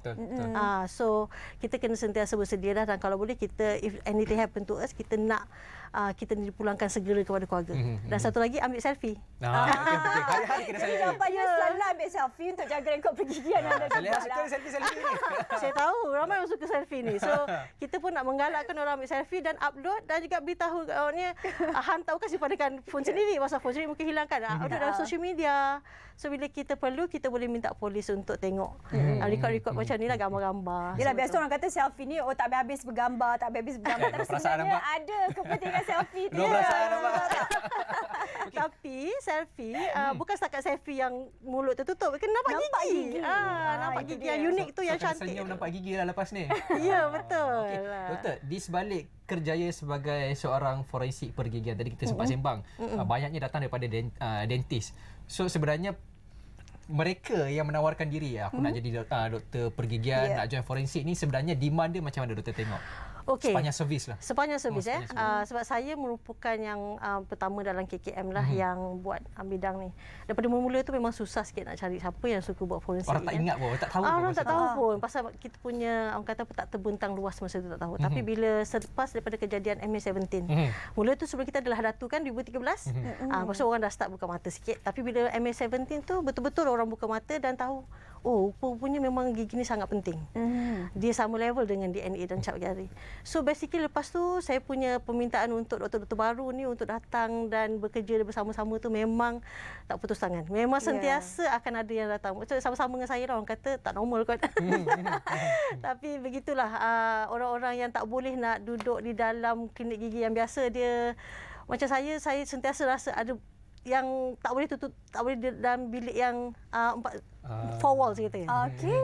So kita kena sentiasa bersedia dah, dan kalau boleh kita, if anything happen to us, kita nak kita dipulangkan segera kepada keluarga. Dan satu lagi, ambil selfie. Hari-hari kena selfie. Nampaknya selalu ambil selfie untuk jaga rekod pergigian anda juga Saya suka lah. selfie ni. Saya tahu ramai orang suka selfie ni. So kita pun nak menggalakkan orang ambil selfie dan upload, dan juga beritahu orangnya, hantar kasih padakan phone sendiri. Pasal phone sendiri mungkin hilang kan. Upload dalam social media. So bila kita perlu, kita boleh minta polis untuk tengok rekod-rekod macam ni lah, gambar-gambar. Yelah, biasa orang kata selfie ni tak habis-habis bergambar, tak habis-habis bergambar. Tapi sebenarnya ada kepentingan selfie tu. Dua perasaan nampak. Tapi selfie bukan setakat selfie yang mulut tertutup, kena nampak gigi. Nampak itu gigi dia. yang unik tu, yang Saya cantik. senyum nampak gigi lah lepas ni. Ya, betul. Okey, doktor, di sebalik kerjaya sebagai seorang forensik pergigian, tadi kita sempat sembang, banyaknya datang daripada dentist. So sebenarnya mereka yang menawarkan diri, aku nak jadi doktor pergigian, nak join forensik ni, sebenarnya demand dia macam mana doktor tengok? Sepanjang servis lah. Sepanjang servis sebab saya merupakan yang pertama dalam KKM lah yang buat bidang ni. Daripada mula-mula tu memang susah sikit nak cari siapa yang suka buat forensik. Orang tak ingat pun, tak tahu pun. Orang tak tahu pun pasal kita punya, orang kata tak terbentang luas masa tu, tak tahu. Tapi bila selepas daripada kejadian MH17, mula tu sebelum kita adalah Datu kan 2013. Lepas tu orang dah start buka mata sikit. Tapi bila MH17 tu betul-betul orang buka mata dan tahu, oh rupanya memang gigi ni sangat penting. Dia sama level dengan DNA dan cap jari. So basically lepas tu saya punya permintaan untuk doktor-doktor baru ni untuk datang dan bekerja bersama-sama tu memang tak putus tangan. Memang sentiasa akan ada yang datang. Macam sama-sama dengan saya lah, orang kata tak normal kot. Tapi begitulah, orang-orang yang tak boleh nak duduk di dalam klinik gigi yang biasa, dia macam saya sentiasa rasa ada yang tak boleh tutup, tak boleh dalam bilik yang four walls kita. Okey.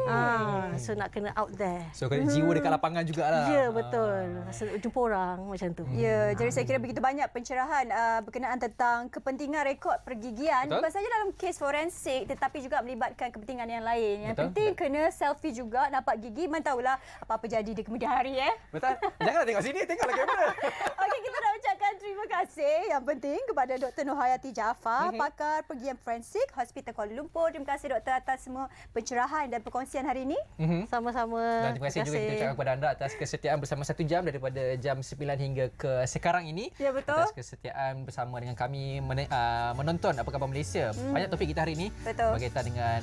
So nak kena out there. So kena jiwa dekat lapangan jugalah. Ya, betul. Jumpa orang macam tu. Ya, jadi saya kira begitu banyak pencerahan berkenaan tentang kepentingan rekod pergigian. Bukan saja dalam kes forensik tetapi juga melibatkan kepentingan yang lain. Yang penting kena selfie juga, nampak gigi, mana tahulah apa-apa jadi di kemudian hari. Betul. Janganlah tengok sini, tengoklah kamera. Okey, kita nak ucapkan terima kasih yang penting kepada Dr. Nurhayati Jaafar, pakar pergigian forensik Hospital Kuala Lumpur. Terima kasih doktor atas atas semua pencerahan dan perkongsian hari ini. Sama-sama. Dan terima kasih juga kita ucapkan kepada anda atas kesetiaan bersama 1 jam daripada jam 9 hingga ke sekarang ini. Ya, betul. Atas kesetiaan bersama dengan kami menonton Apa Khabar Malaysia. Banyak topik kita hari ini Betul. berkaitan dengan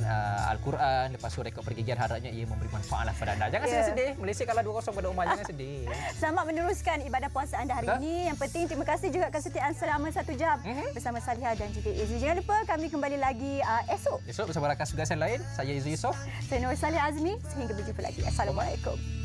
Al-Quran, lepas tu rekod pergigian, harapnya ia memberi manfaat lah kepada anda. Jangan sedih-sedih. Malaysia kalah 2-0 pada Oman, jangan sedih. Selamat meneruskan ibadah puasa anda hari ini. Yang penting terima kasih juga kesetiaan selama 1 jam bersama Salihah dan juga Izzy. Jangan lupa kami kembali lagi esok Esok bersama rakan tugasan lain, saya Izzy Yusof. Saya Nur Salih Azmi. Sehingga berjumpa lagi. Assalamualaikum.